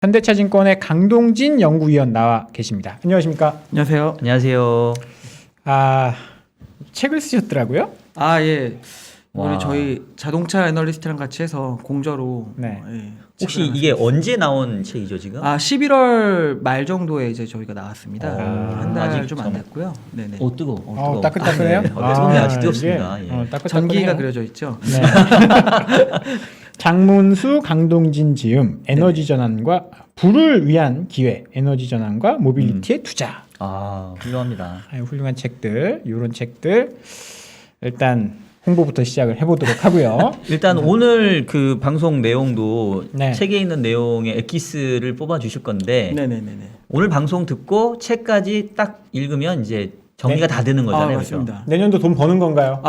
현대차증권의 강동진 연구위원 나와 계십니다. 안녕하십니까? 안녕하세요. 안녕하세요. 책을 쓰셨더라고요? 예. 와. 우리 저희 자동차 애널리스트랑 같이 해서 공저로 네. 혹시 책을 이게 언제 나온 책이죠 지금? 11월 말 정도에 이제 저희가 나왔습니다. 한 달 아직 좀 안 됐고요. 네네. 뜨거워. 따끈따끈해요? 뜨거운데 아직 뜨겁습니다. 이게, 예. 따끈따끈해요. 전기가 그려져 있죠. 네. 장문수 강동진 지음 에너지 전환과 불을 위한 기회, 에너지 전환과 모빌리티의 투자. 훌륭합니다. 훌륭한 책들, 이런 책들 일단 홍보부터 시작을 해보도록 하고요. 일단 오늘 그 방송 내용도 네. 책에 있는 내용의 엑기스를 뽑아 주실 건데 네네네네. 오늘 방송 듣고 책까지 딱 읽으면 이제 정리가 다 되는 거잖아요. 그죠? 맞습니다. 내년도 돈 버는 건가요?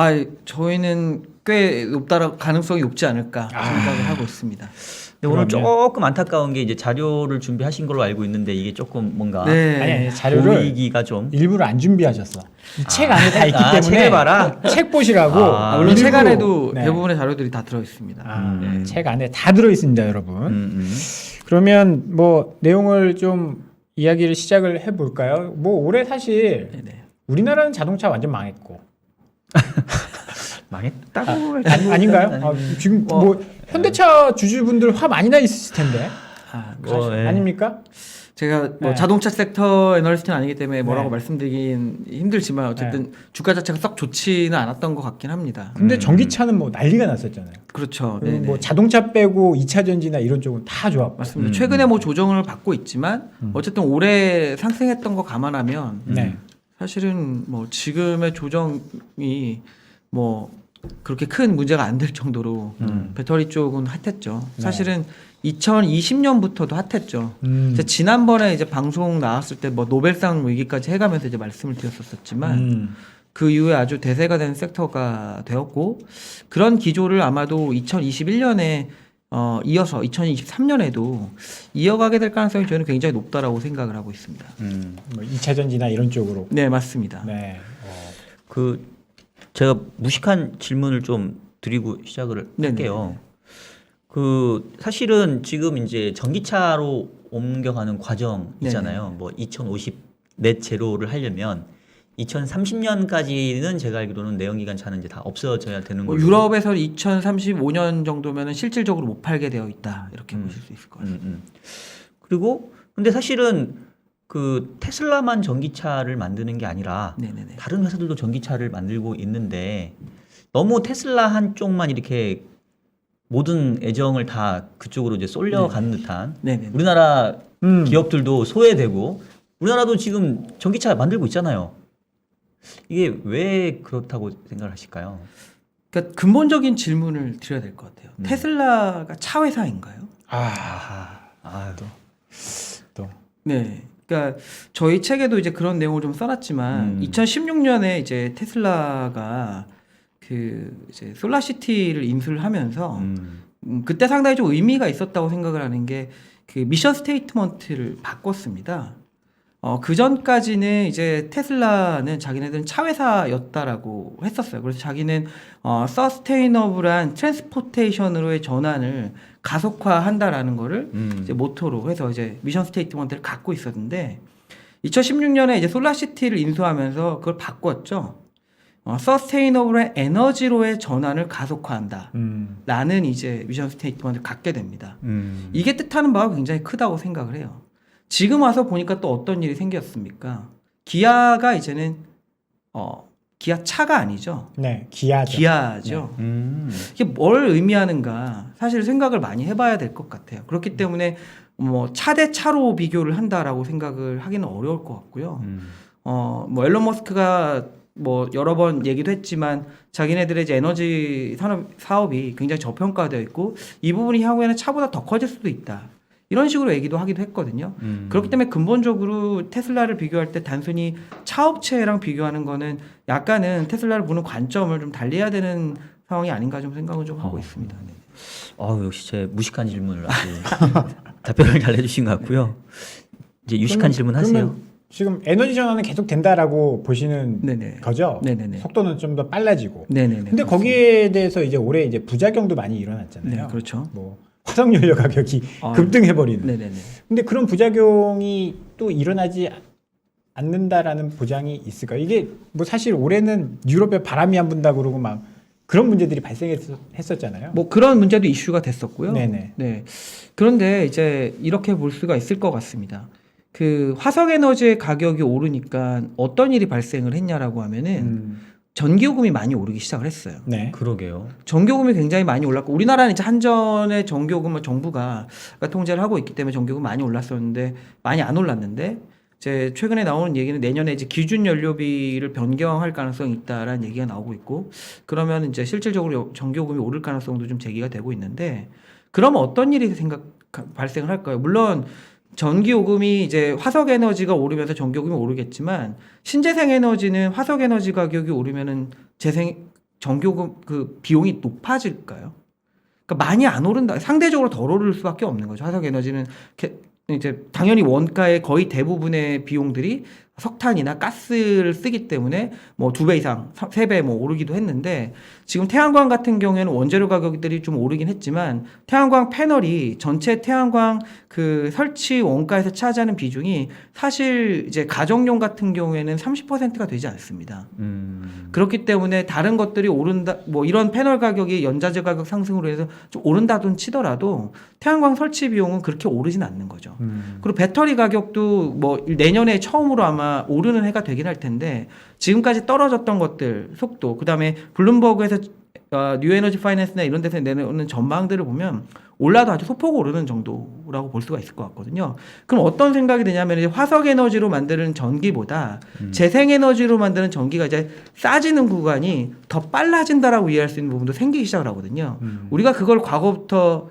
저희는 꽤 가능성이 높지 않을까 생각을 하고 있습니다. 근데 오늘 그러면- 조금 안타까운 게 이제 자료를 준비하신 걸로 알고 있는데 이게 조금 뭔가 네. 아니, 자료를 보이기가 좀 일부러 안 준비하셨어. 이 책 안에 다 있기 때문에 책을 봐라. 책 보시라고. 물론 책 일부러- 안에도 네. 대부분의 자료들이 다 들어 있습니다. 책 안에 다 들어 있습니다, 여러분. 음. 그러면 뭐 내용을 좀 이야기를 시작을 해 볼까요? 뭐 올해 사실 네네. 우리나라는 자동차 완전 망했고 망했다고 아닌가요? 지금 뭐 현대차 주주분들 화 많이 나 있을 텐데 예. 아닙니까? 제가 네. 자동차 섹터 애널리스트는 아니기 때문에 뭐라고 네. 말씀드리긴 힘들지만 어쨌든 주가 자체가 썩 좋지는 않았던 것 같긴 합니다. 근데 전기차는 뭐 난리가 났었잖아요. 그렇죠. 그리고 네네. 뭐 자동차 빼고 2차 전지나 이런 쪽은 다 좋았고. 맞습니다. 최근에 뭐 조정을 받고 있지만 어쨌든 올해 상승했던 거 감안하면 네. 사실은 뭐 지금의 조정이 뭐 그렇게 큰 문제가 안 될 정도로 배터리 쪽은 핫했죠. 네. 사실은 2020년부터도 핫했죠. 제가 지난번에 이제 방송 나왔을 때 뭐 노벨상 위기까지 해가면서 이제 말씀을 드렸었지만 그 이후에 아주 대세가 된 섹터가 되었고 그런 기조를 아마도 2021년에 이어서 2023년에도 이어가게 될 가능성이 저는 굉장히 높다라고 생각을 하고 있습니다. 뭐 2차 전지나 이런 쪽으로. 네, 맞습니다. 네. 그 제가 무식한 질문을 좀 드리고 시작을 할게요. 그 사실은 지금 이제 전기차로 옮겨가는 과정 있잖아요. 뭐 2050 넷 제로를 하려면 2030년까지는 제가 알기로는 내연기관 차는 이제 다 없어져야 되는 뭐 걸로. 유럽에서 2035년 정도면은 실질적으로 못 팔게 되어 있다 이렇게 보실 수 있을 것 같습니다. 그리고 근데 사실은 그 테슬라만 전기차를 만드는 게 아니라 네네네. 다른 회사들도 전기차를 만들고 있는데 너무 테슬라 한쪽만 이렇게 모든 애정을 다 그쪽으로 이제 쏠려가는 듯한 네네. 우리나라 기업들도 소외되고 우리나라도 지금 전기차 만들고 있잖아요. 이게 왜 그렇다고 생각을 하실까요? 그러니까 근본적인 질문을 드려야 될 것 같아요. 테슬라가 차 회사인가요? 또. 네. 그러니까 저희 책에도 이제 그런 내용을 좀 써놨지만 2016년에 이제 테슬라가 그 이제 솔라시티를 인수를 하면서 그때 상당히 좀 의미가 있었다고 생각을 하는 게 그 미션 스테이트먼트를 바꿨습니다. 그 전까지는 이제 테슬라는 자기네들은 차 회사였다라고 했었어요. 그래서 자기는 서스테이너블한 트랜스포테이션으로의 전환을 가속화한다라는 거를 이제 모토로 해서 이제 미션 스테이트먼트를 갖고 있었는데 2016년에 이제 솔라시티를 인수하면서 그걸 바꿨죠. 서스테이너블한 에너지로의 전환을 가속화한다. 라는 이제 미션 스테이트먼트를 갖게 됩니다. 이게 뜻하는 바가 굉장히 크다고 생각을 해요. 지금 와서 보니까 또 어떤 일이 생겼습니까? 기아가 이제는 기아 차가 아니죠. 네, 기아죠. 기아죠. 이게 뭘 의미하는가 사실 생각을 많이 해봐야 될 것 같아요. 그렇기 때문에 뭐 차 대 차로 비교를 한다라고 생각을 하기는 어려울 것 같고요. 뭐 앨런 머스크가 뭐 여러 번 얘기도 했지만 자기네들의 이제 에너지 사업이 굉장히 저평가되어 있고 이 부분이 향후에는 차보다 더 커질 수도 있다. 이런 식으로 얘기도 하기도 했거든요. 그렇기 때문에 근본적으로 테슬라를 비교할 때 단순히 차 업체랑 비교하는 거는 약간은 테슬라를 보는 관점을 좀 달리해야 되는 상황이 아닌가 좀 생각은 좀 하고 있습니다. 네. 역시 제 무식한 질문을 아주 답변을 잘 해주신 것 같고요. 이제 유식한 질문 하세요. 그러면 지금 에너지 전환은 계속 된다라고 보시는 네네. 거죠? 네네네. 속도는 좀 더 빨라지고. 네네네. 근데 거기에 대해서 이제 올해 이제 부작용도 많이 일어났잖아요. 네, 그렇죠. 뭐 화석연료 가격이 아, 급등해버리는. 네네네. 근데 그런 부작용이 또 일어나지 않는다라는 보장이 있을까요? 이게 뭐 사실 올해는 유럽에 바람이 안 분다 그러고 막 그런 문제들이 발생했었잖아요. 뭐 그런 문제도 이슈가 됐었고요. 네네. 네. 그런데 이제 이렇게 볼 수가 있을 것 같습니다. 그 화석 에너지의 가격이 오르니까 어떤 일이 발생을 했냐라고 하면은 전기요금이 많이 오르기 시작을 했어요. 네. 그러게요. 전기요금이 굉장히 많이 올랐고 우리나라는 이제 한전의 전기요금을 정부가 통제를 하고 있기 때문에 전기요금 많이 올랐었는데 많이 안 올랐는데 이제 최근에 나오는 얘기는 내년에 이제 기준 연료비를 변경할 가능성이 있다라는 얘기가 나오고 있고 그러면 이제 실질적으로 전기요금이 오를 가능성도 좀 제기가 되고 있는데 그러면 어떤 일이 발생을 할까요? 물론 전기요금이 이제 화석에너지가 오르면서 전기요금이 오르겠지만 신재생에너지는 화석에너지 가격이 오르면은 전기요금 그 비용이 높아질까요? 그러니까 많이 안 오른다. 상대적으로 덜 오를 수밖에 없는 거죠. 화석에너지는 이제 당연히 원가의 거의 대부분의 비용들이 석탄이나 가스를 쓰기 때문에 뭐 2배 이상, 3배 뭐 오르기도 했는데 지금 태양광 같은 경우에는 원재료 가격들이 좀 오르긴 했지만 태양광 패널이 전체 태양광 그 설치 원가에서 차지하는 비중이 사실 이제 가정용 같은 경우에는 30%가 되지 않습니다. 그렇기 때문에 다른 것들이 오른다, 뭐 이런 패널 가격이 연자재 가격 상승으로 해서 좀 오른다돈 치더라도 태양광 설치 비용은 그렇게 오르진 않는 거죠. 그리고 배터리 가격도 뭐 내년에 처음으로 아마 오르는 해가 되긴 할 텐데 지금까지 떨어졌던 것들 속도 그다음에 블룸버그에서 뉴에너지 파이낸스나 이런 데서 내놓는 전망들을 보면 올라도 아주 소폭 오르는 정도라고 볼 수가 있을 것 같거든요. 그럼 어떤 생각이 드냐면 이제 화석 에너지로 만드는 전기보다 재생 에너지로 만드는 전기가 이제 싸지는 구간이 더 빨라진다라고 이해할 수 있는 부분도 생기기 시작을 하거든요. 우리가 그걸 과거부터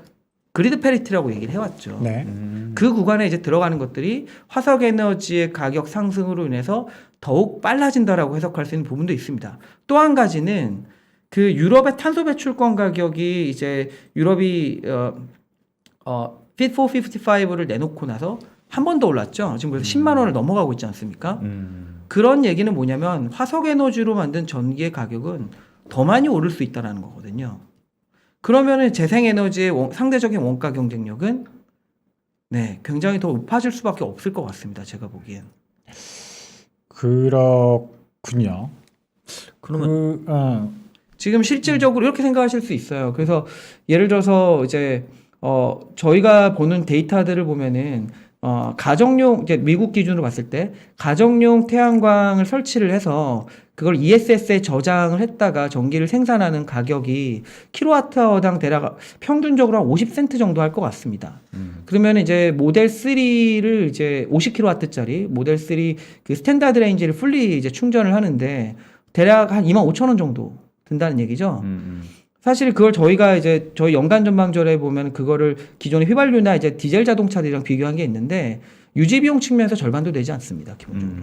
그리드 페리티라고 얘기를 해왔죠. 네. 그 구간에 이제 들어가는 것들이 화석 에너지의 가격 상승으로 인해서 더욱 빨라진다라고 해석할 수 있는 부분도 있습니다. 또 한 가지는 그 유럽의 탄소 배출권 가격이 이제 유럽이 Fit for 55를 내놓고 나서 한 번 더 올랐죠. 지금 그래서 10만 원을 넘어가고 있지 않습니까? 그런 얘기는 뭐냐면 화석 에너지로 만든 전기의 가격은 더 많이 오를 수 있다는 거거든요. 그러면은 재생에너지의 상대적인 원가 경쟁력은 네, 굉장히 더 높아질 수밖에 없을 것 같습니다. 제가 보기엔. 그렇군요. 그러면 지금 실질적으로 이렇게 생각하실 수 있어요. 그래서 예를 들어서 이제 저희가 보는 데이터들을 보면은 가정용 이제 미국 기준으로 봤을 때 가정용 태양광을 설치를 해서 그걸 ESS에 저장을 했다가 전기를 생산하는 가격이 킬로와트아워당 대략 평균적으로 한 50센트 정도 할 것 같습니다. 그러면 이제 모델 3를 이제 50kW짜리 모델 3 그 스탠다드 레인지를 풀리 이제 충전을 하는데 대략 한 25,000원 정도 든다는 얘기죠. 사실 그걸 저희가 이제 저희 연간 전망절에 보면 그거를 기존의 휘발유나 이제 디젤 자동차들이랑 비교한 게 있는데 유지 비용 측면에서 절반도 되지 않습니다. 기본적으로.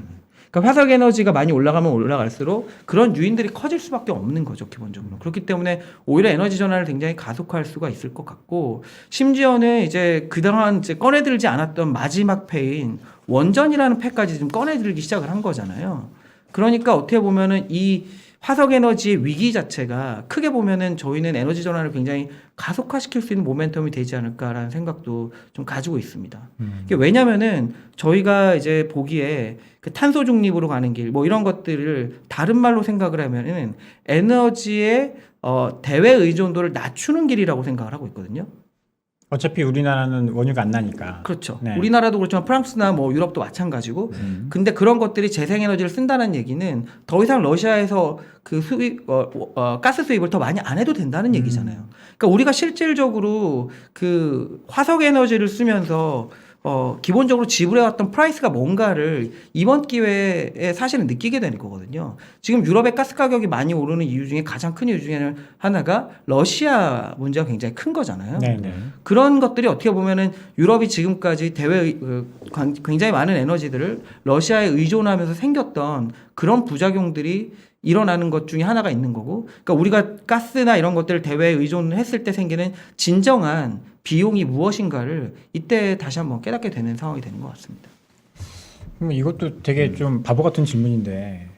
그러니까 화석 에너지가 많이 올라가면 올라갈수록 그런 유인들이 커질 수밖에 없는 거죠, 기본적으로. 그렇기 때문에 오히려 에너지 전환을 굉장히 가속화할 수가 있을 것 같고 심지어는 이제 그동안 이제 꺼내들지 않았던 마지막 패인 원전이라는 패까지 좀 꺼내들기 시작을 한 거잖아요. 그러니까 어떻게 보면은 이 화석 에너지의 위기 자체가 크게 보면은 저희는 에너지 전환을 굉장히 가속화시킬 수 있는 모멘텀이 되지 않을까라는 생각도 좀 가지고 있습니다. 이게 왜냐면은 저희가 이제 보기에 그 탄소 중립으로 가는 길 뭐 이런 것들을 다른 말로 생각을 하면은 에너지의 대외 의존도를 낮추는 길이라고 생각을 하고 있거든요. 어차피 우리나라는 원유가 안 나니까. 그렇죠. 네. 우리나라도 그렇지만 프랑스나 뭐 유럽도 마찬가지고. 근데 그런 것들이 재생에너지를 쓴다는 얘기는 더 이상 러시아에서 그 수입 가스 수입을 더 많이 안 해도 된다는 얘기잖아요. 그러니까 우리가 실질적으로 그 화석 에너지를 쓰면서 기본적으로 지불해왔던 프라이스가 뭔가를 이번 기회에 사실은 느끼게 되는 거거든요. 지금 유럽의 가스 가격이 많이 오르는 이유 중에 가장 큰 이유 중에 하나가 러시아 문제가 굉장히 큰 거잖아요. 네네. 그런 것들이 어떻게 보면은 유럽이 지금까지 굉장히 많은 에너지들을 러시아에 의존하면서 생겼던 그런 부작용들이 일어나는 것 중에 하나가 있는 거고, 그러니까 우리가 가스나 이런 것들을 대외에 의존했을 때 생기는 진정한 비용이 무엇인가를 이때 다시 한번 깨닫게 되는 상황이 되는 것 같습니다. 그럼 이것도 되게 좀 바보 같은 질문인데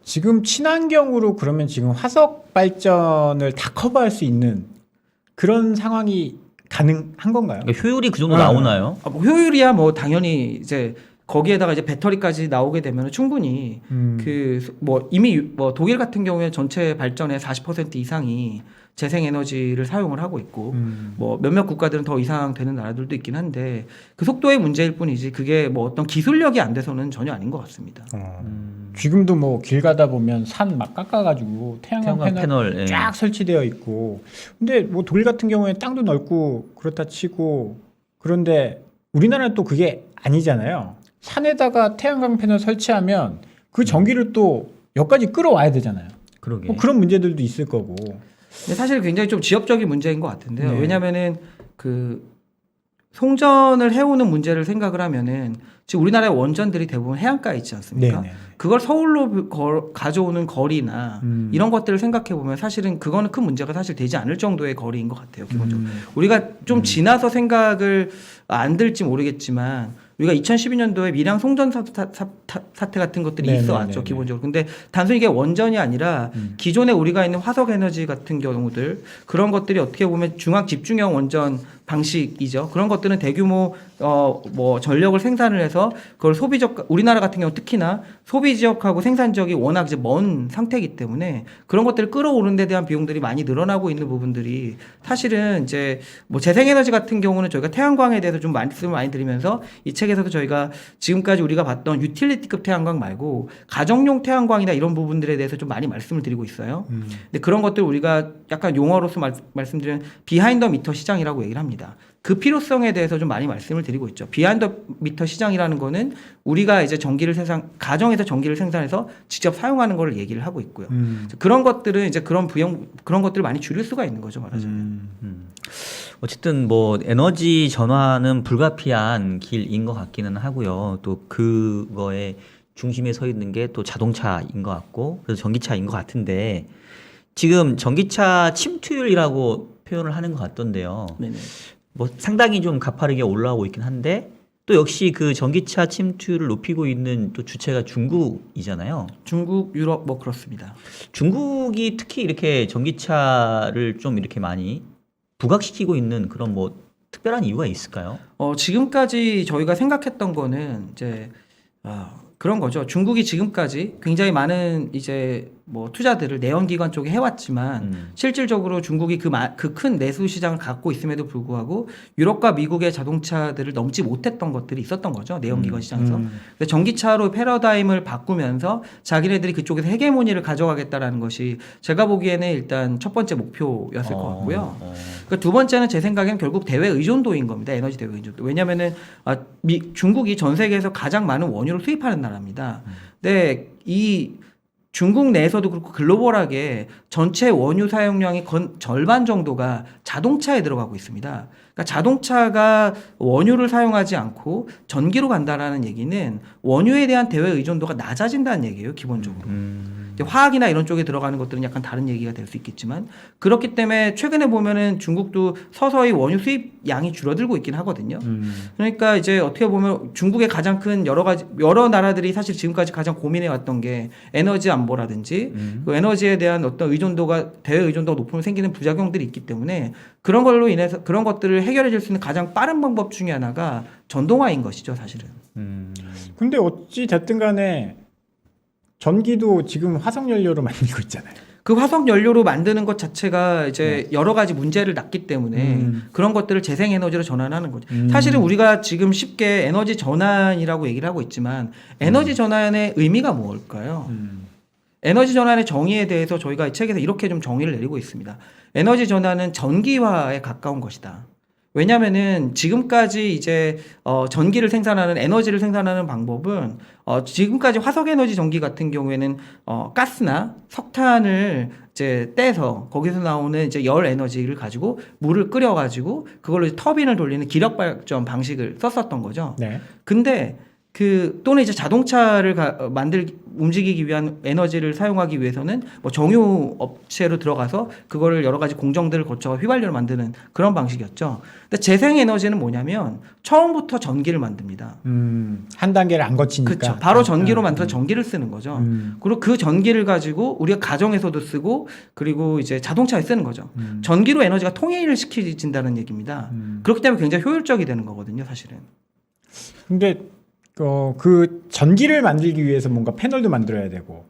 지금 친환경으로 그러면 지금 화석 발전을 다 커버할 수 있는 그런 상황이 가능한 건가요? 그러니까 효율이 그 정도 네. 나오나요? 뭐 효율이야 뭐 당연히 이제 거기에다가 이제 배터리까지 나오게 되면 충분히 그 뭐 이미 뭐 독일 같은 경우에 전체 발전의 40% 이상이 재생에너지를 사용을 하고 있고 뭐 몇몇 국가들은 더 이상 되는 나라들도 있긴 한데 그 속도의 문제일 뿐이지 그게 뭐 어떤 기술력이 안 돼서는 전혀 아닌 것 같습니다. 지금도 뭐 길 가다 보면 산 막 깎아가지고 태양광 태양광 패널 패널, 예. 쫙 설치되어 있고 근데 뭐 독일 같은 경우에 땅도 넓고 그렇다 치고 그런데 우리나라는 또 그게 아니잖아요. 산에다가 태양광 패널 설치하면 그 전기를 또 여기까지 끌어와야 되잖아요. 그러게. 뭐 그런 문제들도 있을 거고. 근데 사실 굉장히 좀 지엽적인 문제인 것 같은데요. 네. 왜냐하면은 그 송전을 해오는 문제를 생각을 하면은 지금 우리나라의 원전들이 대부분 해안가에 있지 않습니까? 네네. 그걸 서울로 가져오는 거리나 이런 것들을 생각해 보면 사실은 그거는 큰 문제가 사실 되지 않을 정도의 거리인 것 같아요. 기본적으로 우리가 좀 지나서 생각을 안 들지 모르겠지만 우리가 2012년도에 밀양 송전 사태 같은 것들이 네네네네. 있어 왔죠, 기본적으로. 근데 단순히 이게 원전이 아니라 기존에 우리가 있는 화석 에너지 같은 경우들 그런 것들이 어떻게 보면 중앙 집중형 원전 방식이죠. 그런 것들은 대규모 뭐 전력을 생산을 해서 그걸 소비 지역 우리나라 같은 경우 특히나 소비 지역하고 생산 지역이 워낙 이제 먼 상태이기 때문에 그런 것들을 끌어오는 데 대한 비용들이 많이 늘어나고 있는 부분들이 사실은 이제 뭐 재생에너지 같은 경우는 저희가 태양광에 대해서 좀 말씀을 많이 드리면서 이 책에서도 저희가 지금까지 우리가 봤던 유틸리티급 태양광 말고 가정용 태양광이나 이런 부분들에 대해서 좀 많이 말씀을 드리고 있어요. 근데 그런 것들 우리가 약간 용어로서 말씀드리는 비하인드 미터 시장이라고 얘기를 합니다. 그 필요성에 대해서 좀 많이 말씀을 드리고 있죠. 비하인드 미터 시장이라는 거는 우리가 이제 가정에서 전기를 생산해서 직접 사용하는 걸 얘기를 하고 있고요. 그런 것들은 이제 그런 것들을 많이 줄일 수가 있는 거죠, 말하자면. 어쨌든 뭐 에너지 전환은 불가피한 길인 것 같기는 하고요. 또 그거에 중심에 서 있는 게 또 자동차인 것 같고 그래서 전기차인 것 같은데 지금 전기차 침투율이라고 표현을 하는 것 같던데요. 네네. 뭐 상당히 좀 가파르게 올라오고 있긴 한데 또 역시 그 전기차 침투율을 높이고 있는 또 주체가 중국이잖아요. 중국, 유럽 뭐 그렇습니다. 중국이 특히 이렇게 전기차를 좀 이렇게 많이 부각시키고 있는 그런 뭐 특별한 이유가 있을까요? 지금까지 저희가 생각했던 거는 이제 그런 거죠. 중국이 지금까지 굉장히 많은 이제 뭐 투자들을 내연기관 쪽에 해왔지만 실질적으로 중국이 그 큰 내수 시장을 갖고 있음에도 불구하고 유럽과 미국의 자동차들을 넘지 못했던 것들이 있었던 거죠. 내연기관 시장에서. 그래서 전기차로 패러다임을 바꾸면서 자기네들이 그쪽에서 헤게모니를 가져가겠다라는 것이 제가 보기에는 일단 첫 번째 목표였을 것 같고요. 그러니까 두 번째는 제 생각엔 결국 대외 의존도인 겁니다. 에너지 대외 의존도. 왜냐하면은 중국이 전 세계에서 가장 많은 원유를 수입하는 나라입니다. 근데 이 중국 내에서도 그렇고 글로벌하게 전체 원유 사용량의 절반 정도가 자동차에 들어가고 있습니다. 그러니까 자동차가 원유를 사용하지 않고 전기로 간다라는 얘기는 원유에 대한 대외 의존도가 낮아진다는 얘기예요, 기본적으로. 이제 화학이나 이런 쪽에 들어가는 것들은 약간 다른 얘기가 될 수 있겠지만 그렇기 때문에 최근에 보면은 중국도 서서히 원유 수입 양이 줄어들고 있긴 하거든요. 그러니까 이제 어떻게 보면 중국의 가장 큰 여러 나라들이 사실 지금까지 가장 고민해 왔던 게 에너지 안보라든지 그 에너지에 대한 어떤 의존도가 대외 의존도가 높으면 생기는 부작용들이 있기 때문에 그런 걸로 인해서 그런 것들을 해결해 줄 수 있는 가장 빠른 방법 중에 하나가 전동화인 것이죠, 사실은. 근데 어찌 됐든 간에 전기도 지금 화석 연료로 만들고 있잖아요. 그 화석 연료로 만드는 것 자체가 이제 여러 가지 문제를 낳기 때문에 그런 것들을 재생에너지로 전환하는 거죠. 사실은 우리가 지금 쉽게 에너지 전환이라고 얘기를 하고 있지만 에너지 전환의 의미가 뭘까요? 에너지 전환의 정의에 대해서 저희가 이 책에서 이렇게 좀 정의를 내리고 있습니다. 에너지 전환은 전기화에 가까운 것이다. 왜냐면은 지금까지 이제 전기를 생산하는 에너지를 생산하는 방법은 지금까지 화석 에너지 전기 같은 경우에는 가스나 석탄을 이제 떼서 거기서 나오는 이제 열 에너지를 가지고 물을 끓여 가지고 그걸로 이제 터빈을 돌리는 기력 발전 방식을 썼었던 거죠. 네. 근데 또는 이제 자동차를 움직이기 위한 에너지를 사용하기 위해서는 뭐 정유 업체로 들어가서 그거를 여러 가지 공정들을 거쳐 휘발유를 만드는 그런 방식이었죠. 근데 재생 에너지는 뭐냐면 처음부터 전기를 만듭니다. 한 단계를 안 거치니까. 그렇죠. 바로 전기로 만들어 전기를 쓰는 거죠. 그리고 그 전기를 가지고 우리가 가정에서도 쓰고 그리고 이제 자동차에 쓰는 거죠. 전기로 에너지가 통일을 시켜진다는 얘기입니다. 그렇기 때문에 굉장히 효율적이 되는 거거든요, 사실은. 근데 그 전기를 만들기 위해서 뭔가 패널도 만들어야 되고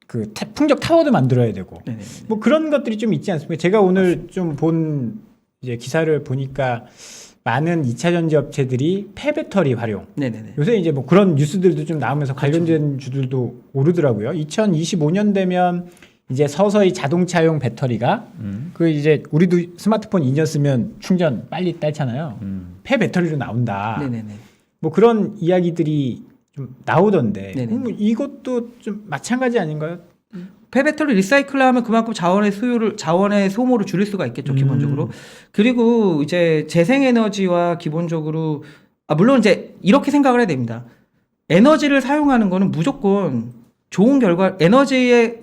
그 풍력 타워도 만들어야 되고 네네. 뭐 그런 것들이 좀 있지 않습니까? 제가 오늘 좀 본 이제 기사를 보니까 많은 2차 전지 업체들이 폐배터리 활용. 네네네. 요새 이제 뭐 그런 뉴스들도 좀 나오면서 관련된 주들도 오르더라고요. 2025년 되면 이제 서서히 자동차용 배터리가 그 이제 우리도 스마트폰 2년 쓰면 충전 빨리 딸잖아요. 폐배터리로 나온다. 네네네. 뭐 그런 이야기들이 좀 나오던데 네네. 그럼 뭐 이것도 좀 마찬가지 아닌가요? 폐배터리 리사이클을 하면 그만큼 자원의 소모를 줄일 수가 있겠죠, 기본적으로. 그리고 이제 재생에너지와 기본적으로, 물론 이제 이렇게 생각을 해야 됩니다. 에너지를 사용하는 거는 무조건 좋은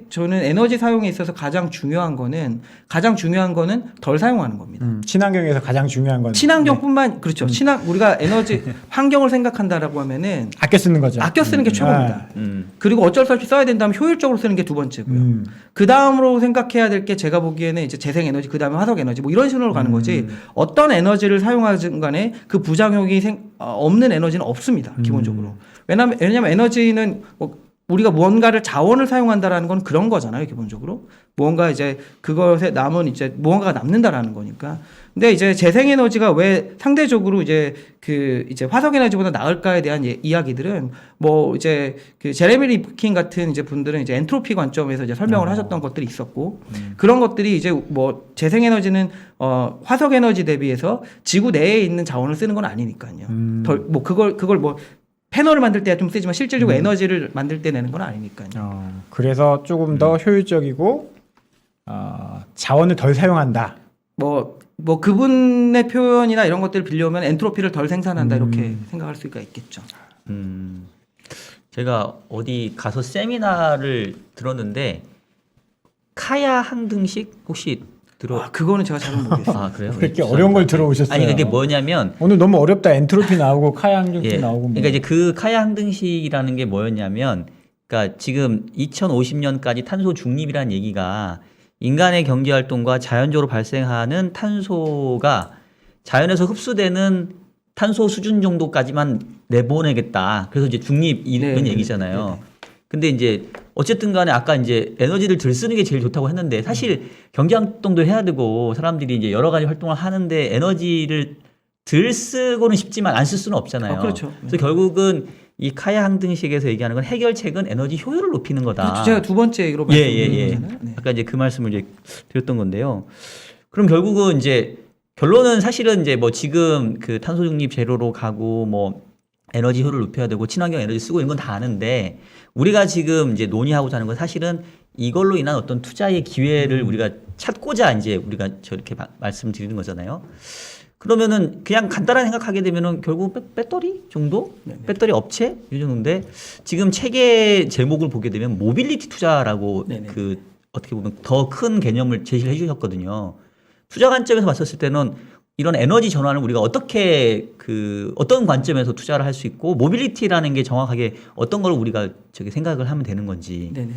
저는 에너지 사용에 있어서 가장 중요한 거는 덜 사용하는 겁니다. 친환경에서 가장 중요한 건 친환경뿐만, 그렇죠. 우리가 에너지, 환경을 생각한다라고 하면은 아껴 쓰는 거죠. 아껴 쓰는 게 최고입니다. 그리고 어쩔 수 없이 써야 된다면 효율적으로 쓰는 게 두 번째고요. 그 다음으로 생각해야 될 게 제가 보기에는 이제 재생에너지, 그 다음에 화석에너지 뭐 이런 식으로 가는 거지 어떤 에너지를 사용하든 간에 그 부작용이 없는 에너지는 없습니다. 기본적으로. 왜냐면 에너지는 뭐 우리가 무언가를 자원을 사용한다라는 건 그런 거잖아요, 기본적으로. 무언가 이제 그것에 남은 이제 무언가가 남는다라는 거니까. 근데 이제 재생에너지가 왜 상대적으로 이제 이제 화석에너지보다 나을까에 대한 이야기들은 뭐 이제 제레미 리프킨 같은 이제 분들은 이제 엔트로피 관점에서 이제 설명을 하셨던 것들이 있었고 그런 것들이 이제 뭐 재생에너지는 화석에너지 대비해서 지구 내에 있는 자원을 쓰는 건 아니니까요. 뭐 그걸 뭐 패널을 만들 때야 좀 쓰지만 실질적으로 에너지를 만들 때 내는 건 아니니까요. 그래서 조금 더 효율적이고 자원을 덜 사용한다. 뭐 그분의 표현이나 이런 것들을 빌려오면 엔트로피를 덜 생산한다 이렇게 생각할 수가 있겠죠. 제가 어디 가서 세미나를 들었는데 카야 항등식 혹시 그거는 제가 잘은 모르겠어요. 아 그래요? 왜 이렇게 어려운 걸 들어오셨어요? 아니 그게 뭐냐면 오늘 너무 어렵다. 엔트로피 나오고 카야 항등식 나오고. 뭐. 그러니까 이제 그 카야 항등식이라는 게 뭐였냐면, 그러니까 지금 2050년까지 탄소 중립이라는 얘기가 인간의 경제 활동과 자연적으로 발생하는 탄소가 자연에서 흡수되는 탄소 수준 정도까지만 내보내겠다. 그래서 이제 중립 이런 얘기잖아요. 네네. 근데 이제 어쨌든 간에 아까 이제 에너지를 덜 쓰는 게 제일 좋다고 했는데 사실 경제 활동도 해야 되고 사람들이 이제 여러 가지 활동을 하는데 에너지를 덜 쓰고는 싶지만 안 쓸 수는 없잖아요. 그렇죠. 그래서 결국은 이 카야 항등식에서 얘기하는 건 해결책은 에너지 효율을 높이는 거다. 그렇죠. 제가 두 번째 얘기로 말씀드린 거잖아요. 네. 아까 이제 그 말씀을 이제 드렸던 건데요. 그럼 결국은 이제 결론은 사실은 이제 뭐 지금 그 탄소 중립 제로로 가고 뭐 에너지 효율을 높여야 되고 친환경 에너지 쓰고 이런 건 다 아는데 우리가 지금 이제 논의하고자 하는 건 사실은 이걸로 인한 어떤 투자의 기회를 우리가 찾고자 이제 우리가 저렇게 말씀드리는 거잖아요. 그러면은 그냥 간단하게 생각하게 되면은 결국 배터리 정도? 네네. 배터리 업체 이 정도인데 지금 책의 제목을 보게 되면 모빌리티 투자라고 네네. 어떻게 보면 더 큰 개념을 제시를 해주셨거든요. 투자 관점에서 봤었을 때는 이런 에너지 전환을 우리가 어떻게 어떤 관점에서 투자를 할 수 있고 모빌리티라는 게 정확하게 어떤 걸 우리가 생각을 하면 되는 건지. 네네.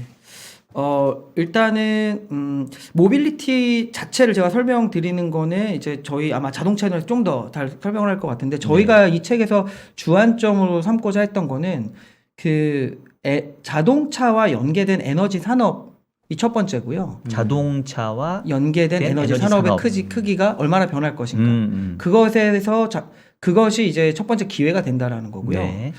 일단은 모빌리티 자체를 제가 설명드리는 거는 이제 저희 아마 자동차에서 좀 더 잘 설명을 할 것 같은데 저희가 이 책에서 주안점으로 삼고자 했던 거는 자동차와 연계된 에너지 산업이 첫 번째고요. 자동차와 연계된 에너지 산업의 크기가 얼마나 변할 것인가. 그것이 이제 첫 번째 기회가 된다라는 거고요. 네.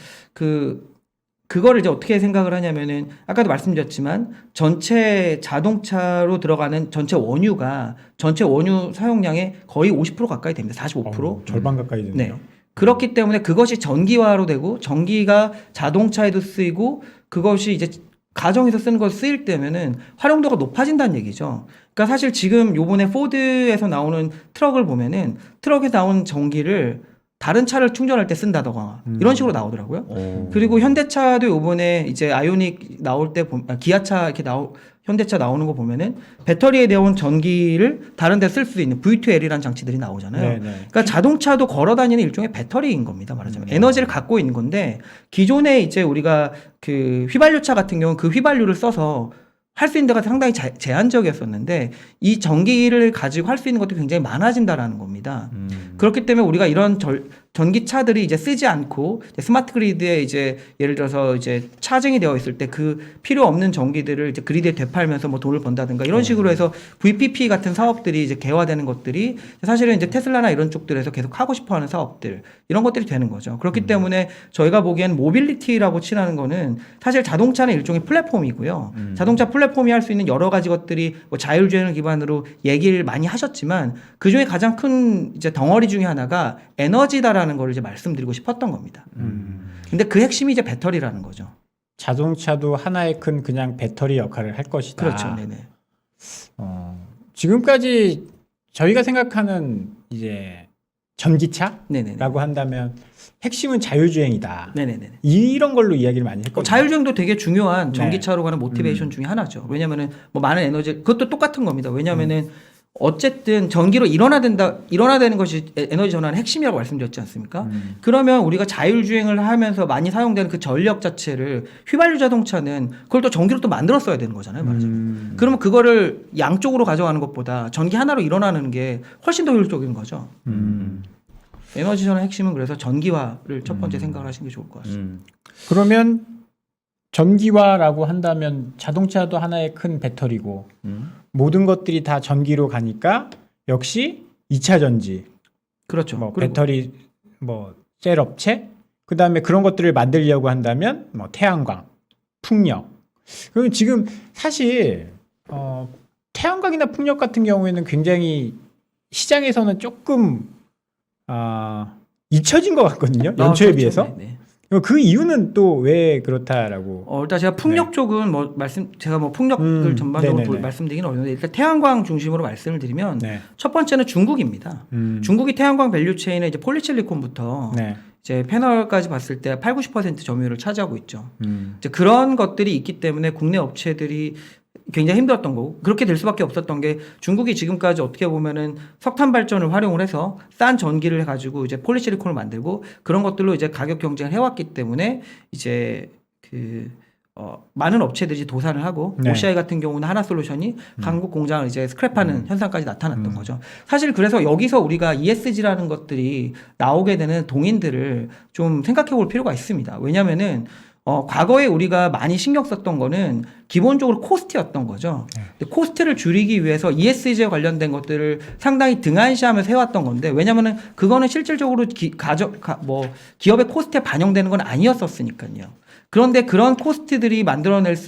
그거를 이제 어떻게 생각을 하냐면은 아까도 말씀드렸지만 전체 자동차로 들어가는 전체 원유 사용량의 거의 50% 가까이 됩니다. 45%. 절반 가까이 되네요. 네. 그렇기 때문에 그것이 전기화로 되고 전기가 자동차에도 쓰이고 그것이 이제 가정에서 쓰는 거 쓰일 때면은 활용도가 높아진다는 얘기죠. 그러니까 사실 지금 요번에 포드에서 나오는 트럭을 보면은 트럭에서 나오는 전기를 다른 차를 충전할 때 쓴다던가 이런 식으로 나오더라고요. 오. 그리고 현대차도 요번에 이제 아이오닉 나올 때 기아차 이렇게 현대차 나오는 거 보면은 배터리에 내온 전기를 다른 데 쓸 수 있는 V2L이라는 장치들이 나오잖아요. 네네. 그러니까 자동차도 걸어 다니는 일종의 배터리인 겁니다. 말하자면 에너지를 갖고 있는 건데 기존에 이제 우리가 그 휘발유차 같은 경우는 그 휘발유를 써서 할 수 있는 데가 상당히 제한적이었었는데 이 전기를 가지고 할 수 있는 것들이 굉장히 많아진다라는 겁니다. 그렇기 때문에 우리가 이런 전기차들이 이제 쓰지 않고 이제 스마트 그리드에 이제 예를 들어서 이제 차징이 되어 있을 때 그 필요 없는 전기들을 이제 그리드에 되팔면서 뭐 돈을 번다든가 이런 식으로 해서 VPP 같은 사업들이 이제 개화되는 것들이 사실은 이제 테슬라나 이런 쪽들에서 계속 하고 싶어 하는 사업들 이런 것들이 되는 거죠. 그렇기 때문에 저희가 보기엔 모빌리티라고 칭하는 거는 사실 자동차는 일종의 플랫폼이고요. 자동차 플랫폼이 할 수 있는 여러 가지 것들이 뭐 자율주행을 기반으로 얘기를 많이 하셨지만 그 중에 가장 큰 이제 덩어리 중에 하나가 에너지다라는 걸 이제 말씀드리고 싶었던 겁니다. 근데 그 핵심이 이제 배터리라는 거죠. 자동차도 하나의 큰 그냥 배터리 역할을 할 것이다. 그렇죠. 네네. 지금까지 저희가 생각하는 이제 전기차라고 네네네. 한다면 핵심은 자율주행이다. 네네네. 이런 걸로 이야기를 많이 했거든요. 자율주행도 되게 중요한 네. 전기차로 가는 모티베이션 중에 하나죠. 왜냐면은 뭐 많은 에너지, 그것도 똑같은 겁니다. 왜냐면은 어쨌든 전기로 일어나되는 것이 에너지 전환의 핵심이라고 말씀드렸지 않습니까? 그러면 우리가 자율주행을 하면서 많이 사용되는 그 전력 자체를 휘발유 자동차는 그걸 또 전기로 또 만들었어야 되는 거잖아요. 말하자면. 그러면 그거를 양쪽으로 가져가는 것보다 전기 하나로 일어나는 게 훨씬 더 효율적인 거죠. 에너지 전환의 핵심은 그래서 전기화를 첫 번째 생각을 하시는 게 좋을 것 같습니다. 그러면 전기화라고 한다면 자동차도 하나의 큰 배터리고 모든 것들이 다 전기로 가니까 역시 2차 전지, 그렇죠. 뭐 그리고 배터리, 뭐 셀 업체, 그 다음에 그런 것들을 만들려고 한다면 뭐 태양광, 풍력. 그럼 지금 사실 태양광이나 풍력 같은 경우에는 굉장히 시장에서는 조금 잊혀진 것 같거든요. 연초에 그렇죠. 비해서. 네. 그 이유는 또 왜 그렇다라고? 일단 제가 풍력 네. 쪽은 제가 뭐 풍력을 전반적으로 네네네. 말씀드리긴 어려운데 일단 태양광 중심으로 말씀을 드리면 네. 첫 번째는 중국입니다. 중국이 태양광 밸류 체인에 이제 폴리실리콘부터 네. 이제 패널까지 봤을 때 80-90% 점유율을 차지하고 있죠. 이제 그런 것들이 있기 때문에 국내 업체들이 굉장히 힘들었던 거고 그렇게 될 수밖에 없었던 게 중국이 지금까지 어떻게 보면은 석탄 발전을 활용을 해서 싼 전기를 가지고 이제 폴리실리콘을 만들고 그런 것들로 이제 가격 경쟁을 해왔기 때문에 이제 많은 업체들이 도산을 하고 네. OCI 같은 경우는 하나솔루션이 한국 공장을 이제 스크랩하는 현상까지 나타났던 거죠. 사실 그래서 여기서 우리가 ESG라는 것들이 나오게 되는 동인들을 좀 생각해 볼 필요가 있습니다. 왜냐면은 과거에 우리가 많이 신경 썼던 거는 기본적으로 코스트였던 거죠. 근데 코스트를 줄이기 위해서 ESG에 관련된 것들을 상당히 등한시하면서 해왔던 건데 왜냐면은 그거는 실질적으로 기업의 코스트에 반영되는 건 아니었었으니까요. 그런데 그런 코스트들이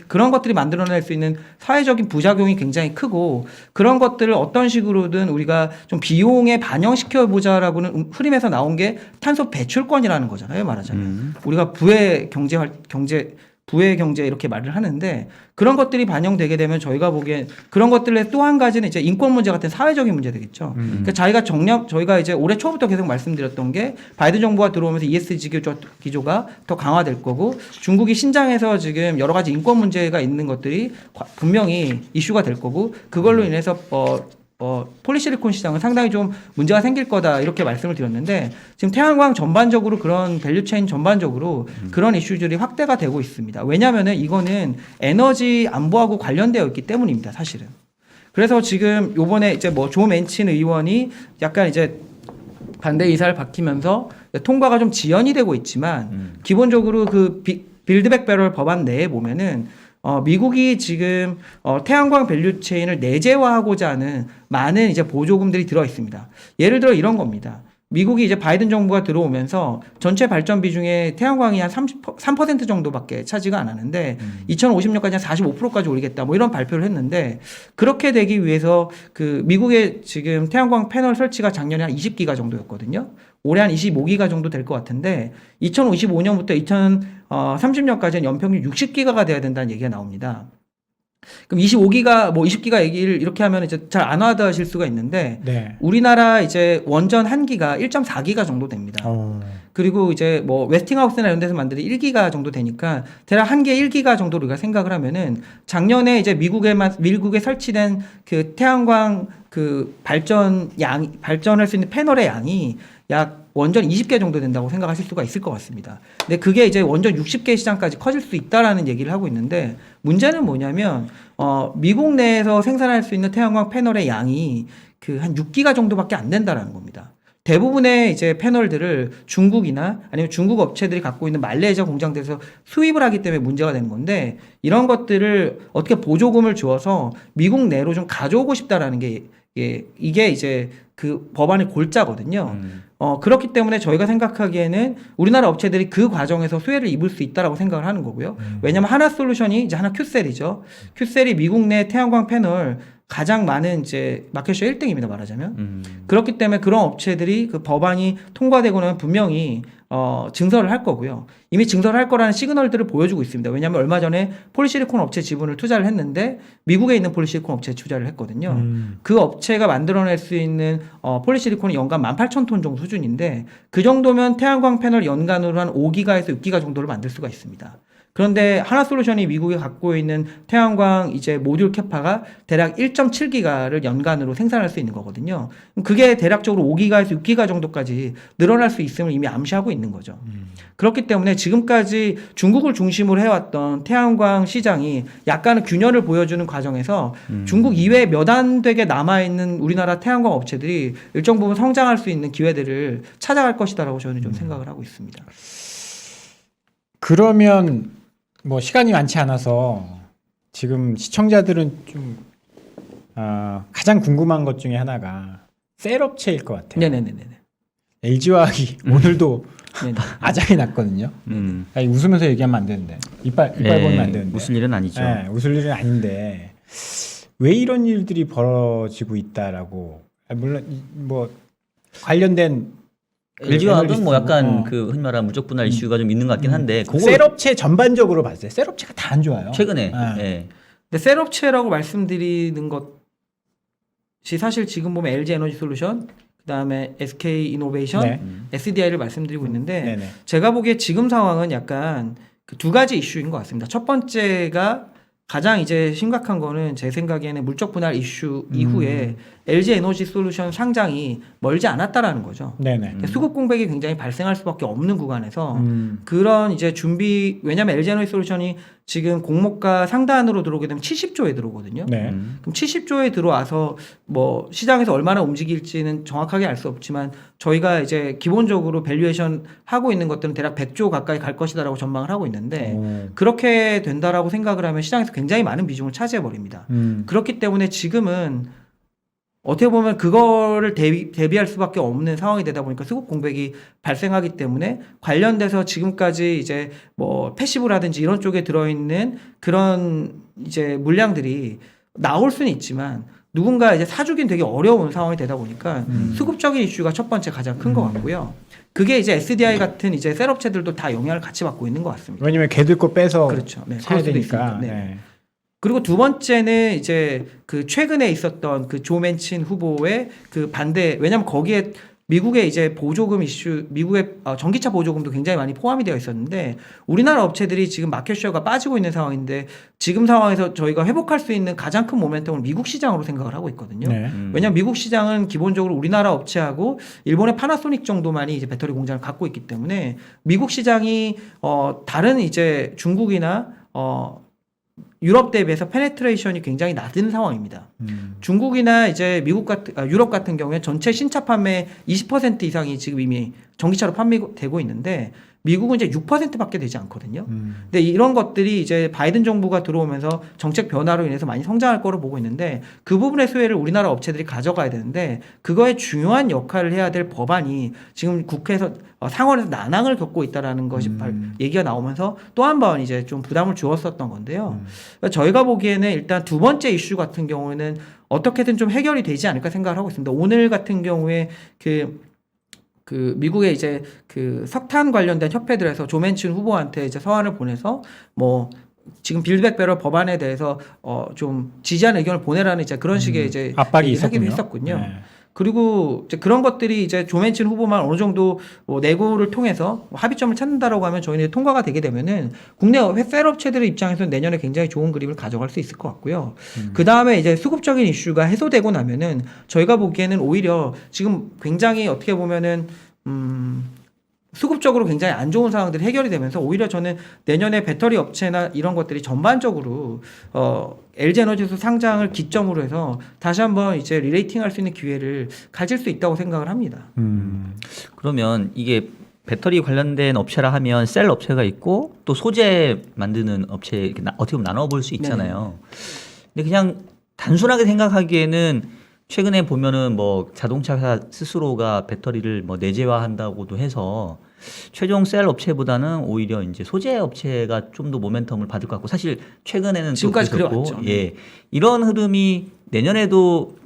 그런 것들이 만들어낼 수 있는 사회적인 부작용이 굉장히 크고 그런 것들을 어떤 식으로든 우리가 좀 비용에 반영시켜 보자라고는 흐름에서 나온 게 탄소 배출권이라는 거잖아요. 말하자면. 우리가 부의 경제 이렇게 말을 하는데 그런 것들이 반영되게 되면 저희가 보기엔 그런 것들의 또 한 가지는 이제 인권 문제 같은 사회적인 문제 되겠죠. 그러니까 저희가 이제 올해 초부터 계속 말씀드렸던 게 바이든 정부가 들어오면서 ESG 기조가 더 강화될 거고 중국이 신장에서 지금 여러 가지 인권 문제가 있는 것들이 분명히 이슈가 될 거고 그걸로 인해서 폴리실리콘 시장은 상당히 좀 문제가 생길 거다 이렇게 말씀을 드렸는데 지금 태양광 전반적으로 그런 밸류체인 전반적으로 그런 이슈들이 확대가 되고 있습니다. 왜냐하면은 이거는 에너지 안보하고 관련되어 있기 때문입니다. 사실은. 그래서 지금 요번에 이제 조 맨친 의원이 약간 이제 반대 의사를 밝히면서 통과가 좀 지연이 되고 있지만 기본적으로 그 빌드백 배럴 법안 내에 보면은 미국이 지금 태양광 밸류 체인을 내재화하고자 하는 많은 이제 보조금들이 들어 있습니다. 예를 들어 이런 겁니다. 미국이 이제 바이든 정부가 들어오면서 전체 발전비 중에 태양광이 한 3% 정도밖에 차지가 안 하는데 2050년까지 한 45%까지 올리겠다 뭐 이런 발표를 했는데 그렇게 되기 위해서 그 미국의 지금 태양광 패널 설치가 작년에 한 20기가 정도였거든요. 올해 한 25기가 정도 될 것 같은데 2055년부터 2030년까지는 연평균 60기가가 돼야 된다는 얘기가 나옵니다. 그럼 25기가 뭐 20기가 얘기를 이렇게 하면 이제 잘 안 와닿으실 수가 있는데 네. 우리나라 이제 원전 1기가 1.4기가 정도 됩니다. 그리고 이제 뭐 웨스팅하우스나 이런 데서 만들이 1기가 정도 되니까 대략 한 개 1기가 정도로 우리가 생각을 하면은 작년에 이제 미국에 설치된 그 태양광 그 발전할 수 있는 패널의 양이 약 원전 20개 정도 된다고 생각하실 수가 있을 것 같습니다. 근데 그게 이제 원전 60개 시장까지 커질 수 있다라는 얘기를 하고 있는데 문제는 뭐냐면 미국 내에서 생산할 수 있는 태양광 패널의 양이 그 한 6기가 정도밖에 안 된다라는 겁니다. 대부분의 이제 패널들을 중국이나 아니면 중국 업체들이 갖고 있는 말레이시아 공장들에서 수입을 하기 때문에 문제가 되는 건데 이런 것들을 어떻게 보조금을 주어서 미국 내로 좀 가져오고 싶다라는 게 이게 이제 그 법안의 골자거든요. 그렇기 때문에 저희가 생각하기에는 우리나라 업체들이 그 과정에서 수혜를 입을 수 있다라고 생각을 하는 거고요. 왜냐하면 하나솔루션이 이제 하나 큐셀이죠. 큐셀이 미국 내 태양광 패널 가장 많은 이제 마켓쉐어 1등입니다, 말하자면. 그렇기 때문에 그런 업체들이 그 법안이 통과되고 나면 분명히 증설을 할 거고요. 이미 증설을 할 거라는 시그널들을 보여주고 있습니다. 왜냐하면 얼마 전에 폴리실리콘 업체 지분을 투자를 했는데 미국에 있는 폴리실리콘 업체에 투자를 했거든요. 그 업체가 만들어낼 수 있는 폴리실리콘이 연간 18,000톤 정도 수준인데 그 정도면 태양광 패널 연간으로 한 5기가에서 6기가 정도를 만들 수가 있습니다. 그런데 하나솔루션이 미국에 갖고 있는 태양광 이제 모듈 캐파가 대략 1.7기가를 연간으로 생산할 수 있는 거거든요. 그게 대략적으로 5기가에서 6기가 정도까지 늘어날 수 있음을 이미 암시하고 있는 거죠. 그렇기 때문에 지금까지 중국을 중심으로 해왔던 태양광 시장이 약간의 균열을 보여주는 과정에서 중국 이외에 몇 안 되게 남아있는 우리나라 태양광 업체들이 일정 부분 성장할 수 있는 기회들을 찾아갈 것이다라고 저는 좀 생각을 하고 있습니다. 그러면 뭐 시간이 많지 않아서 지금 시청자들은 좀 가장 궁금한 것 중에 하나가 셀업체일 것 같아요. 네네네네. LG화학이 오늘도 네네. 아작이 났거든요. 아니, 웃으면서 얘기하면 안 되는데 이빨 보면 안 되는데. 웃을 일은 아니죠. 네, 웃을 일은 아닌데 왜 이런 일들이 벌어지고 있다라고 물론 뭐 관련된 LG화학은 뭐 약간 그 흔히 말하는 무적 분할 이슈가 좀 있는 것 같긴 한데 그거 셀업체 전반적으로 봤을 때 셀업체가 다 안 좋아요. 최근에 네. 근데 셀업체라고 말씀드리는 것이 사실 지금 보면 LG 에너지 솔루션, 그다음에 SK 이노베이션, 네. SDI를 말씀드리고 있는데 네네. 제가 보기에 지금 상황은 약간 그 두 가지 이슈인 것 같습니다. 첫 번째가 가장 이제 심각한 거는 제 생각에는 물적 분할 이슈 이후에 LG 에너지 솔루션 상장이 멀지 않았다라는 거죠. 네네. 수급 공백이 굉장히 발생할 수밖에 없는 구간에서 그런 이제 왜냐하면 LG 에너지 솔루션이 지금 공모가 상단으로 들어오게 되면 70조에 들어오거든요. 네. 그럼 70조에 들어와서 뭐 시장에서 얼마나 움직일지는 정확하게 알 수 없지만 저희가 이제 기본적으로 밸류에이션 하고 있는 것들은 대략 100조 가까이 갈 것이다라고 전망을 하고 있는데 그렇게 된다라고 생각을 하면 시장에서 굉장히 많은 비중을 차지해 버립니다. 그렇기 때문에 지금은 어떻게 보면 그거를 대비할 수밖에 없는 상황이 되다 보니까 수급 공백이 발생하기 때문에 관련돼서 지금까지 이제 뭐 패시브라든지 이런 쪽에 들어있는 그런 이제 물량들이 나올 수는 있지만 누군가 이제 사주긴 되게 어려운 상황이 되다 보니까 수급적인 이슈가 첫 번째 가장 큰 것 같고요. 그게 이제 SDI 같은 이제 셀업체들도 다 영향을 같이 받고 있는 것 같습니다. 왜냐면 걔들 거 빼서 그렇죠. 네, 사야 그럴 수도 되니까. 있으니까. 네. 네. 그리고 두 번째는 이제 그 최근에 있었던 그 조 맨친 후보의 그 반대, 왜냐하면 거기에 미국의 이제 보조금 이슈, 미국의 전기차 보조금도 굉장히 많이 포함이 되어 있었는데 우리나라 업체들이 지금 마켓쉐어가 빠지고 있는 상황인데 지금 상황에서 저희가 회복할 수 있는 가장 큰 모멘텀을 미국 시장으로 생각을 하고 있거든요. 네. 왜냐하면 미국 시장은 기본적으로 우리나라 업체하고 일본의 파나소닉 정도만이 이제 배터리 공장을 갖고 있기 때문에 미국 시장이 다른 이제 중국이나 유럽 대비해서 페네트레이션이 굉장히 낮은 상황입니다. 중국이나 이제 유럽 같은 경우에 전체 신차 판매 20% 이상이 지금 이미 전기차로 판매되고 있는데 미국은 이제 6%밖에 되지 않거든요. 근데 이런 것들이 이제 바이든 정부가 들어오면서 정책 변화로 인해서 많이 성장할 거로 보고 있는데 그 부분의 수혜를 우리나라 업체들이 가져가야 되는데 그거에 중요한 역할을 해야 될 법안이 지금 국회에서 상원에서 난항을 겪고 있다라는 것이 얘기가 나오면서 또 한 번 이제 좀 부담을 주었었던 건데요. 그러니까 저희가 보기에는 일단 두 번째 이슈 같은 경우에는 어떻게든 좀 해결이 되지 않을까 생각을 하고 있습니다. 오늘 같은 경우에 그 미국의 이제 그 석탄 관련된 협회들에서 조 맨친 후보한테 이제 서한을 보내서 뭐 지금 빌드백 배럴 법안에 대해서 좀 지지하는 의견을 보내라는 이제 그런 식의 이제 압박이 얘기를 하기도 있었군요. 했었군요. 네. 그리고 이제 그런 것들이 이제 조맨친 후보만 어느 정도 뭐 내고를 통해서 합의점을 찾는다라고 하면 저희는 통과가 되게 되면은 국내 셀업체들의 입장에서는 내년에 굉장히 좋은 그림을 가져갈 수 있을 것 같고요. 그 다음에 이제 수급적인 이슈가 해소되고 나면은 저희가 보기에는 오히려 지금 굉장히 어떻게 보면은 수급적으로 굉장히 안 좋은 상황들이 해결이 되면서 오히려 저는 내년에 배터리 업체나 이런 것들이 전반적으로 LG에너지에서 상장을 기점으로 해서 다시 한번 이제 리레이팅할 수 있는 기회를 가질 수 있다고 생각을 합니다. 그러면 이게 배터리 관련된 업체라 하면 셀 업체가 있고 또 소재 만드는 업체 이렇게 어떻게 보면 나눠볼 수 있잖아요. 근데 그냥 단순하게 생각하기에는 최근에 보면은 뭐 자동차 스스로가 배터리를 뭐 내재화한다고도 해서 최종 셀 업체보다는 오히려 이제 소재 업체가 좀 더 모멘텀을 받을 것 같고 사실 최근에는 지금까지 또 그랬고, 그래왔죠. 예, 이런 흐름이 내년에도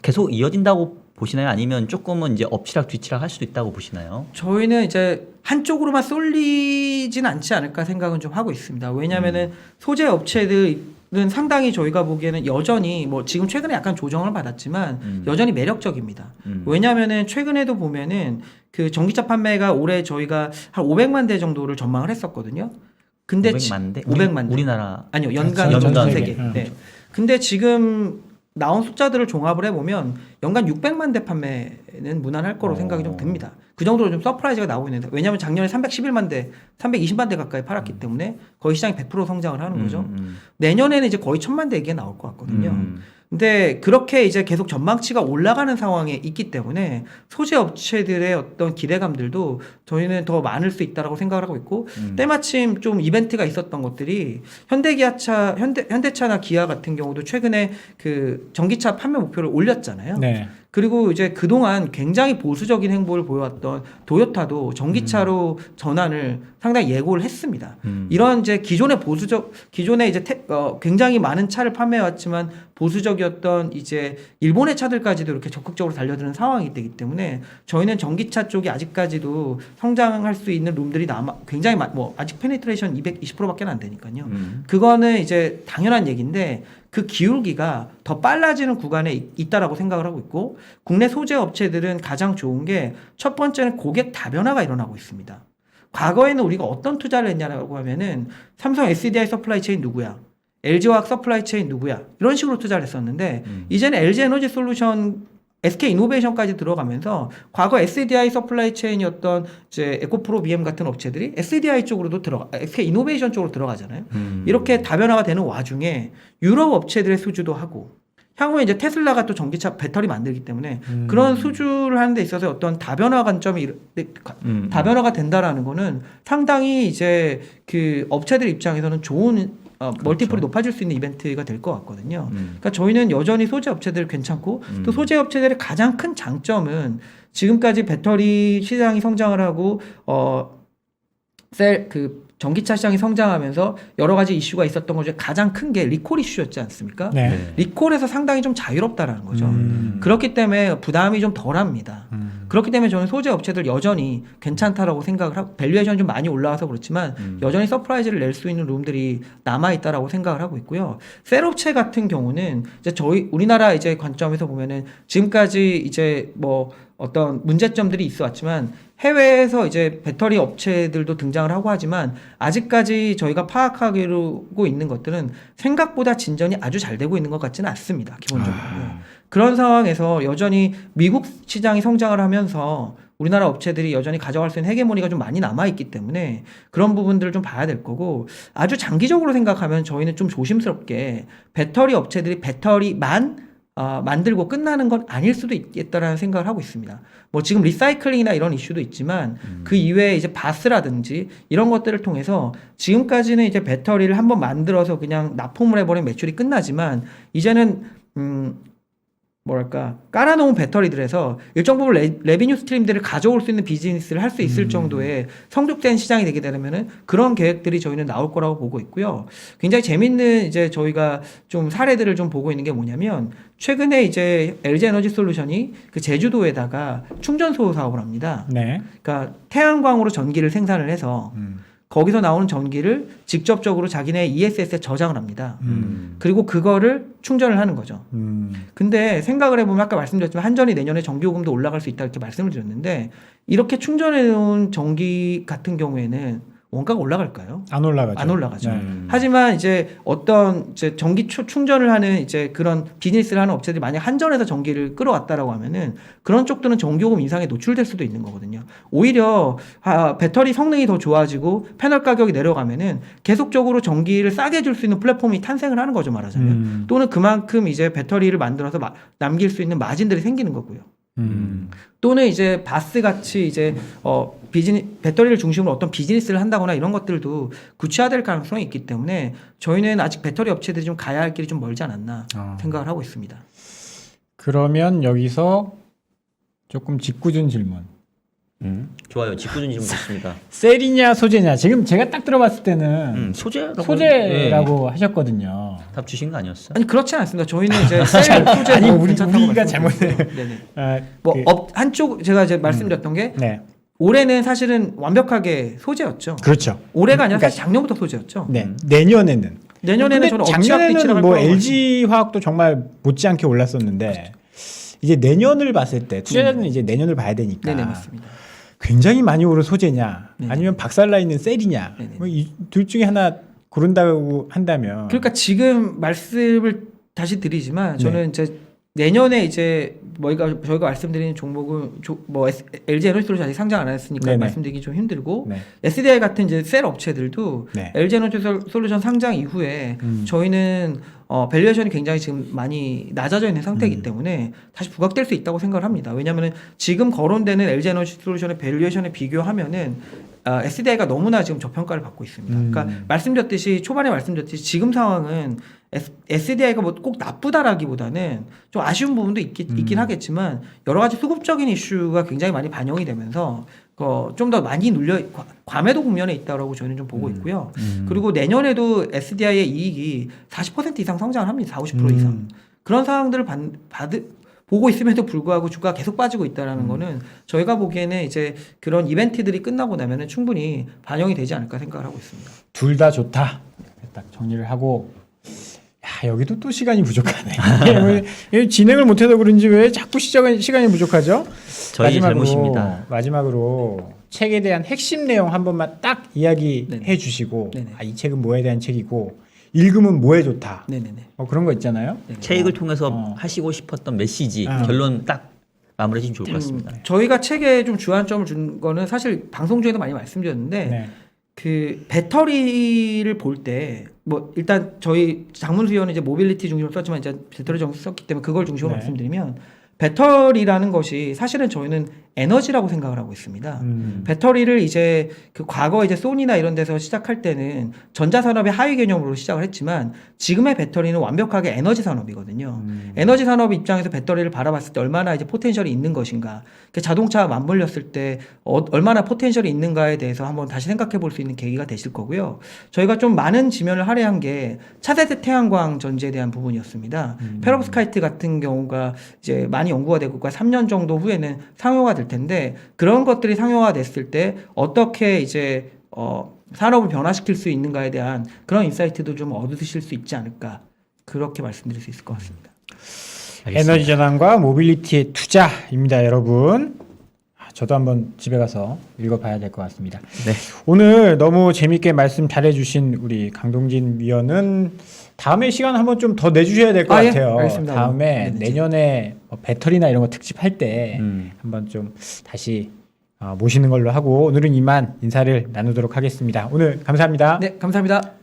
계속 이어진다고 보시나요? 아니면 조금은 이제 엎치락 뒤치락 할 수도 있다고 보시나요? 저희는 이제 한쪽으로만 쏠리진 않지 않을까 생각은 좀 하고 있습니다. 왜냐하면은 소재 업체들은 상당히 저희가 보기에는 여전히 뭐 지금 최근에 약간 조정을 받았지만 여전히 매력적입니다. 왜냐하면은 최근에도 보면은 그 전기차 판매가 올해 저희가 한 500만 대 정도를 전망을 했었거든요. 근데 500만 대? 500만 대. 우리나라 아니요, 연간 연간 전 세계. 세계. 네. 근데 지금 나온 숫자들을 종합을 해보면 연간 600만 대 판매는 무난할 거로 생각이 좀 듭니다. 그 정도로 좀 서프라이즈가 나오고 있는데 왜냐하면 작년에 311만 대, 320만 대 가까이 팔았기 때문에 거의 시장이 100% 성장을 하는 거죠. 내년에는 이제 거의 1000만 대 얘기가 나올 것 같거든요. 근데 그렇게 이제 계속 전망치가 올라가는 상황에 있기 때문에 소재 업체들의 어떤 기대감들도 저희는 더 많을 수 있다라고 생각을 하고 있고 때마침 좀 이벤트가 있었던 것들이 현대차나 기아 같은 경우도 최근에 그 전기차 판매 목표를 올렸잖아요. 네. 그리고 이제 그동안 굉장히 보수적인 행보를 보여왔던 도요타도 전기차로 전환을 상당히 예고를 했습니다. 이런 이제 기존의 이제 굉장히 많은 차를 판매해왔지만 보수적이었던 이제 일본의 차들까지도 이렇게 적극적으로 달려드는 상황이 되기 때문에 저희는 전기차 쪽이 아직까지도 성장할 수 있는 룸들이 굉장히 뭐 아직 페네트레이션 220%밖에 안 되니까요. 그거는 이제 당연한 얘기인데 그 기울기가 더 빨라지는 구간에 있다라고 생각을 하고 있고 국내 소재 업체들은 가장 좋은 게 첫 번째는 고객 다변화가 일어나고 있습니다. 과거에는 우리가 어떤 투자를 했냐라고 하면은 삼성 SDI 서플라이 체인 누구야? LG화학 서플라이 체인 누구야? 이런 식으로 투자를 했었는데 이제는 LG 에너지 솔루션 SK 이노베이션까지 들어가면서 과거 SDI 서플라이 체인이었던 이제 에코프로 BM 같은 업체들이 SDI 쪽으로도 SK 이노베이션 쪽으로 들어가잖아요. 이렇게 다변화가 되는 와중에 유럽 업체들의 수주도 하고 향후에 이제 테슬라가 또 전기차 배터리 만들기 때문에 그런 수주를 하는 데 있어서 어떤 다변화 관점이 다변화가 된다라는 거는 상당히 이제 그 업체들 입장에서는 좋은 멀티플이 높아질 수 있는 이벤트가 될 것 같거든요. 그러니까 저희는 여전히 소재 업체들 괜찮고 또 소재 업체들의 가장 큰 장점은 지금까지 배터리 시장이 성장을 하고 전기차 시장이 성장하면서 여러 가지 이슈가 있었던 것 중에 가장 큰 게 리콜 이슈였지 않습니까? 네. 리콜에서 상당히 좀 자유롭다라는 거죠. 그렇기 때문에 부담이 좀 덜합니다. 그렇기 때문에 저는 소재 업체들 여전히 괜찮다라고 생각을 하고 밸류에이션이 좀 많이 올라와서 그렇지만 여전히 서프라이즈를 낼 수 있는 룸들이 남아 있다라고 생각을 하고 있고요. 셀 업체 같은 경우는 이제 우리나라 이제 관점에서 보면은 지금까지 이제 뭐 어떤 문제점들이 있어 왔지만 해외에서 이제 배터리 업체들도 등장을 하고 하지만 아직까지 저희가 파악하고 있는 것들은 생각보다 진전이 아주 잘 되고 있는 것 같지는 않습니다. 기본적으로. 그런 상황에서 여전히 미국 시장이 성장을 하면서 우리나라 업체들이 여전히 가져갈 수 있는 헤게모니가 좀 많이 남아있기 때문에 그런 부분들을 좀 봐야 될 거고 아주 장기적으로 생각하면 저희는 좀 조심스럽게 배터리 업체들이 배터리만 만들고 끝나는 건 아닐 수도 있겠다라는 생각을 하고 있습니다. 뭐 지금 리사이클링이나 이런 이슈도 있지만 그 이외에 이제 바스라든지 이런 것들을 통해서 지금까지는 이제 배터리를 한번 만들어서 그냥 납품을 해버리면 매출이 끝나지만 이제는 깔아놓은 배터리들에서 일정 부분 레비뉴 스트림들을 가져올 수 있는 비즈니스를 할 수 있을 정도의 성숙된 시장이 되게 되면은 그런 계획들이 저희는 나올 거라고 보고 있고요. 굉장히 재밌는 이제 저희가 좀 사례들을 좀 보고 있는 게 뭐냐면 최근에 이제 LG 에너지 솔루션이 그 제주도에다가 충전소 사업을 합니다. 네. 그러니까 태양광으로 전기를 생산을 해서 거기서 나오는 전기를 직접적으로 자기네 ESS에 저장을 합니다. 그리고 그거를 충전을 하는 거죠. 근데 생각을 해보면 아까 말씀드렸지만 한전이 내년에 전기요금도 올라갈 수 있다 이렇게 말씀을 드렸는데 이렇게 충전해 놓은 전기 같은 경우에는 원가가 올라갈까요? 안 올라가죠. 안 올라가죠. 네. 하지만 이제 어떤 이제 전기 충전을 하는 이제 그런 비즈니스를 하는 업체들이 만약 한전에서 전기를 끌어왔다라고 하면은 그런 쪽들은 전기요금 인상에 노출될 수도 있는 거거든요. 오히려 배터리 성능이 더 좋아지고 패널 가격이 내려가면은 계속적으로 전기를 싸게 줄 수 있는 플랫폼이 탄생을 하는 거죠, 말하자면. 또는 그만큼 이제 배터리를 만들어서 남길 수 있는 마진들이 생기는 거고요. 또는 이제 바스 같이 이제 배터리를 중심으로 어떤 비즈니스를 한다거나 이런 것들도 구체화될 가능성이 있기 때문에 저희는 아직 배터리 업체들이 좀 가야 할 길이 좀 멀지 않았나 생각을 하고 있습니다. 그러면 여기서 조금 짓궂은 질문. 좋아요. 직구준 질문 좋습니다. 셀이냐 소재냐. 지금 제가 딱 들어봤을 때는 소재라고 하셨거든요. 답 주신 거 아니었어? 아니 그렇지 않습니다. 저희는 이제 셀 소재 아니 우리가 잘못해. 네네. 아, 뭐 한쪽 제가 이제 말씀드렸던 게 네. 올해는 사실은 완벽하게 소재였죠. 그렇죠. 올해가 아니라 그러니까, 사실 작년부터 소재였죠. 네. 내년에는. 내년에는 저는 작년에는 뭐 LG 화학도 정말 못지않게 올랐었는데 그렇죠. 이제 내년을 봤을 때 투자자는 이제 내년을 봐야 되니까. 네네 맞습니다. 굉장히 많이 오른 소재냐, 네네. 아니면 박살나 있는 셀이냐, 뭐 둘 중에 하나 고른다고 한다면. 그러니까 지금 말씀을 다시 드리지만 저는 이제 내년에 이제 저희가 말씀드리는 종목은 뭐 LG 에너지솔루션이 아직 상장 안 했으니까 네네. 말씀드리기 좀 힘들고 SDI 같은 이제 셀 업체들도 LG 에너지솔루션 상장 이후에 저희는 밸류에이션이 굉장히 지금 많이 낮아져 있는 상태이기 때문에 다시 부각될 수 있다고 생각을 합니다. 왜냐하면 지금 거론되는 LG 에너지솔루션의 밸류에이션에 비교하면은 SDI가 너무나 지금 저평가를 받고 있습니다. 그러니까 초반에 말씀드렸듯이 지금 상황은 SDI가 뭐 꼭 나쁘다라기보다는 좀 아쉬운 부분도 있긴 하겠지만 여러 가지 수급적인 이슈가 굉장히 많이 반영이 되면서 좀 더 많이 과매도 국면에 있다라고 저희는 좀 보고 있고요. 그리고 내년에도 SDI의 이익이 40% 이상 성장을 합니다. 40-50% 이상. 그런 상황들을 보고 있음에도 불구하고 주가가 계속 빠지고 있다는 거는 저희가 보기에는 이제 그런 이벤트들이 끝나고 나면은 충분히 반영이 되지 않을까 생각을 하고 있습니다. 둘 다 좋다. 딱 정리를 하고. 야, 여기도 또 시간이 부족하네. 진행을 못해서 그런지 왜 자꾸 시간이 부족하죠? 저희 잘못입니다. 마지막으로 책에 대한 핵심 내용 한 번만 딱 이야기해 주시고 이 책은 뭐에 대한 책이고 읽으면 뭐에 좋다. 그런 거 있잖아요. 책을 통해서 하시고 싶었던 메시지 결론 딱 마무리해 주시면 좋을 것 같습니다. 저희가 책에 좀 주안점을 준 거는 사실 방송 중에도 많이 말씀드렸는데 그 배터리를 볼 때 뭐 일단 저희 장문수위원은 이제 모빌리티 중심으로 썼지만 이제 배터리 중심으로 썼기 때문에 그걸 중심으로 말씀드리면 배터리라는 것이 사실은 저희는 에너지라고 생각을 하고 있습니다. 배터리를 이제 그 과거 이제 소니나 이런 데서 시작할 때는 전자산업의 하위 개념으로 시작을 했지만 지금의 배터리는 완벽하게 에너지 산업이거든요. 에너지 산업 입장에서 배터리를 바라봤을 때 얼마나 이제 포텐셜이 있는 것인가, 자동차와 맞물렸을 때 얼마나 포텐셜이 있는가에 대해서 한번 다시 생각해 볼 수 있는 계기가 되실 거고요. 저희가 좀 많은 지면을 할애한 게 차세대 태양광 전지에 대한 부분이었습니다. 페로브스카이트 같은 경우가 이제 많이 연구가 되고 3년 정도 후에는 상용화 될 텐데 그런 것들이 상용화 됐을 때 어떻게 이제 산업을 변화시킬 수 있는가에 대한 그런 인사이트도 좀 얻으실 수 있지 않을까 그렇게 말씀드릴 수 있을 것 같습니다. 알겠습니다. 에너지 전환과 모빌리티의 투자입니다, 여러분. 저도 한번 집에 가서 읽어봐야 될 것 같습니다. 오늘 너무 재밌게 말씀 잘해주신 우리 강동진 위원은 다음에 시간 한번 좀 더 내주셔야 될 것 같아요. 알겠습니다. 다음에 내년에 배터리나 이런 거 특집할 때 한번 좀 다시 모시는 걸로 하고 오늘은 이만 인사를 나누도록 하겠습니다. 오늘 감사합니다. 네, 감사합니다.